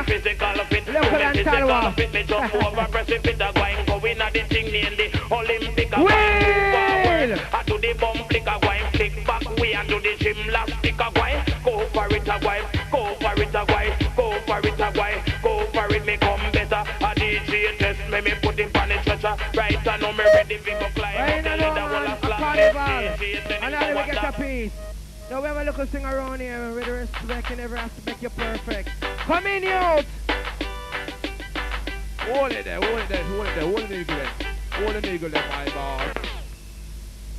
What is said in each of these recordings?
Gregah. Local and Talwa. Will! I do the bump flick a wine, flick back way and do the gymnastic a wine. Go for it a wine, go for it a wine, go for it a wine, go for it me come better. A DJ test me put him on the stretcher. Right I know me ready to go climb. Right now, man, a carnival. And now we get a piece. Now we have a look sing around here with respect. You never have to make you perfect. Come in, youth! Hold it there, hold it there, hold it there, hold the eagle there. Hold the eagle there, my boss.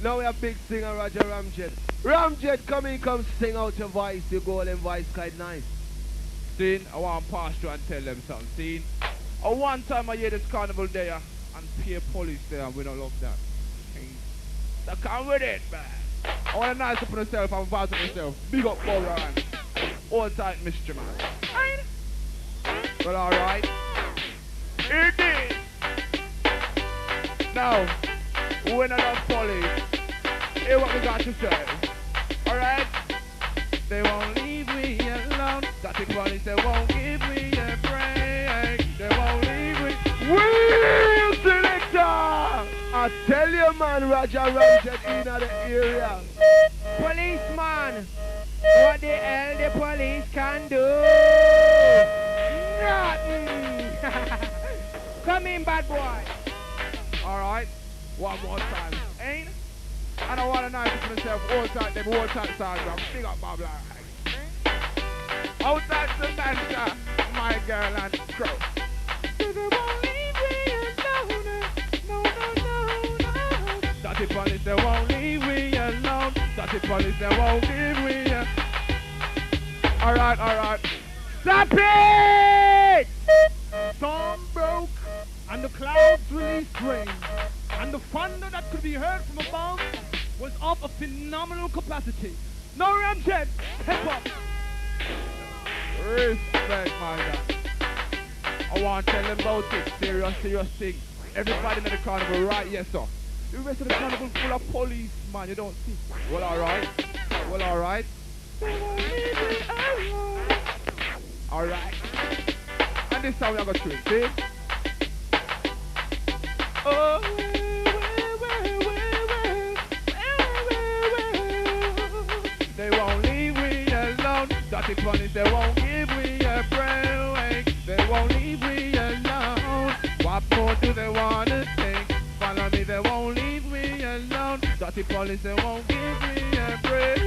Now we have big singer Roger Ramjet. Ramjet, come in, come sing out your voice, your golden voice, quite nice. See, I want to pass through and tell them something. See, one time I hear this carnival there and pay police there and we don't love that. So come with it, man. I want to nice up on myself and pass on myself. Big up Bubbler Ranks. All tight mystery, man. Well, alright. Here it is. Now, when I love police, hear what we got to say. Alright? They won't leave me alone. Got the police, they won't give me a break. They won't leave me. Will selector! I tell you, man, Roger Ramjet in the area. Policeman, what the hell the police can do? Nothing. Come in, bad boy. Alright, one more time. Ain't? I don't want to nice to myself all time, them all time songs. I'm big up Bubbler Ranks. Outside the master, my girl and crow. Dirty police, they won't leave me alone. Dirty police, they won't leave me alone. Alright, alright. Stop it! Storm broke and the clouds released rain. And the thunder that could be heard from above was of a phenomenal capacity. No Ramjet, hip hop. Respect, my God. I want to tell them about it. Serious, serious thing. Everybody in the carnival, right? Yes, sir. The rest of the carnival full of police, man. You don't see. Well, alright. Well, alright. Alright. And this time we are going to treat, see? Oh. They won't leave me alone. Dirty police, they won't give me a break. They won't leave me alone. What more do they want to take? Follow me, they won't leave me alone. Dirty police, they won't give me a break.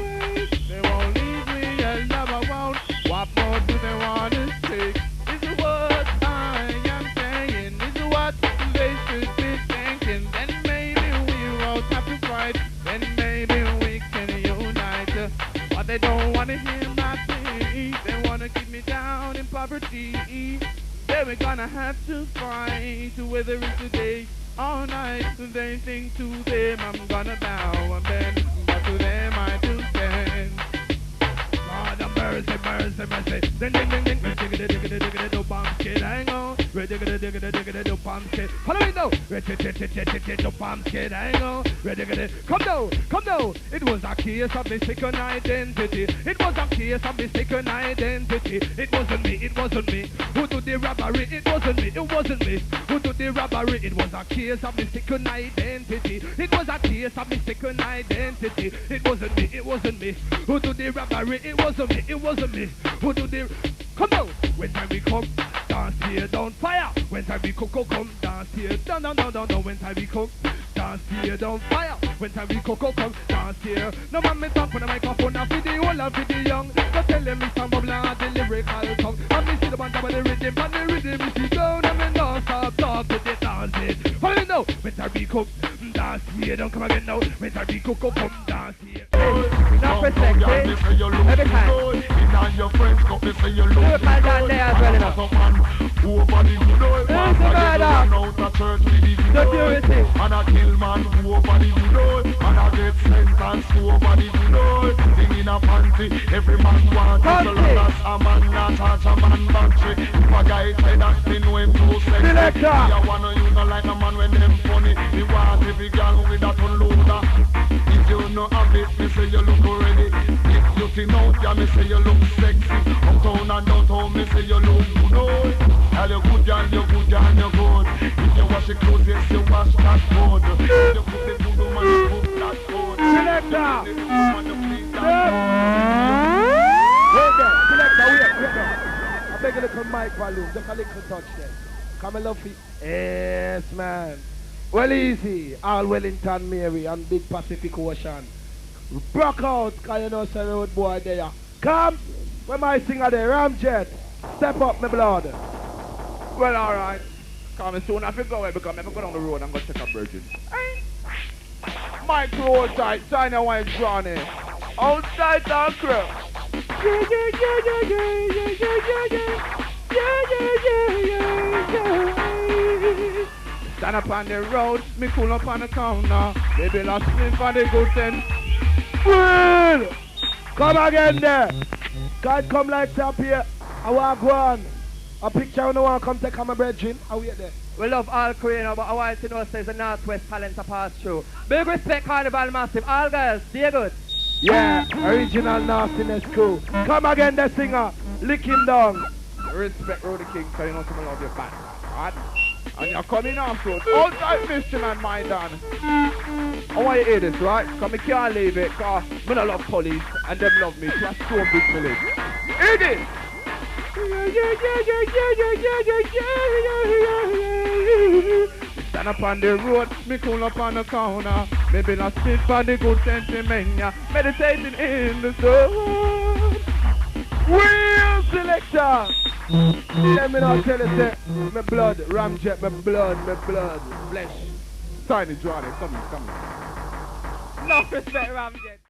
They won't leave me alone. I won't. What more do they want to take? This is what I am saying. This is what they should be thinking. Then maybe we won't have to fight. Then maybe we can unite. But they don't want to hear my plea. They want to keep me down in poverty. Then we're gonna have to fight, whether it's today or night. They think to them I'm gonna bow and bend, but to them I do bend. God have mercy, mercy, mercy. Ding ding ding ding. Do bomb kid, hang on. Do bomb kid. Follow me now. Do bomb kid, hang on. Come down. It was a case of mistaken identity. It was a case of mistaken identity. It wasn't me. Who did the robbery? It wasn't me. Who did the robbery? It was a case of mistaken identity. It was a case of mistaken identity. It wasn't me. Who did the robbery? It wasn't me. Who did the... Come down. When time we come, dance here, down fire. When time we come, dance here, down. When time we come, dance here, down fire. When time we come, dance here. No man me talk on the microphone, I feed the old and feed the young. So tell them me some bubble and the lyrical tongue. And me see the band of the rhythm, and the rhythm me see down. And me don't stop talk to the dances. Follow me now. When time we come, dance here, don't come again now. When time we come, dance here. Not for sex, eh? Every time. Your friends come to say you look good. Security. And I kill man who over the door. And I get sentenced to over the door. Thing in a panty, every man wants to last a man, not touch a man battery. If a guy say that thing when too sexy, I wanna use a like a man when them funny. He want every girl with that unloader. If you know have it, me say you look already. If you think out, yeah, me say you look sexy. Uptown and downtown, me say you look good, oh. Girl, you good, girl, you good, girl, you good. If you wash your clothes, yes, you wash that good. If you cook the food, woman, you cook that good. Selector! Wait. I beg a little mic volume, just a little touch there. Come and love it. Yes, man. Well, easy. All Wellington, Mary, and Big Pacific Ocean. Broke out, cause you know, say road boy there. Come! Where my singer there? Ramjet. Step up, my blood. Well, alright. Come soon, I feel go away because I'm going on the road, I'm going to check up virgin. My crew outside, China wine Johnny. Outside our crew. Stand up on the road, me cool up on the corner. Baby, lost me for the good thing. Well, come again there. God come like up here. I want to go on. A picture when I want to come take my brethren. I wait there. We love all Korean, but I want to know says the Northwest talent to pass through. Big respect, Carnival Massive. All girls, stay good. Yeah, original nastiness crew. Come again, the singer. Lick him down. Respect Roddy King, so you know some love your band. Alright? And you're coming off road. Outside mission and my done. I want you to hear this, right? Because I can't leave it, because I don't love police and them love me. So I Stonebridge village. Hear this! Stand up on the road, me cool up on the corner. Maybe not spit for the good sentiment, yeah. Meditating in the sun. Real selector! Let me not tell you, say, my blood, Ramjet, my blood, flesh. Tiny Johnny, come here. No respect, Ramjet.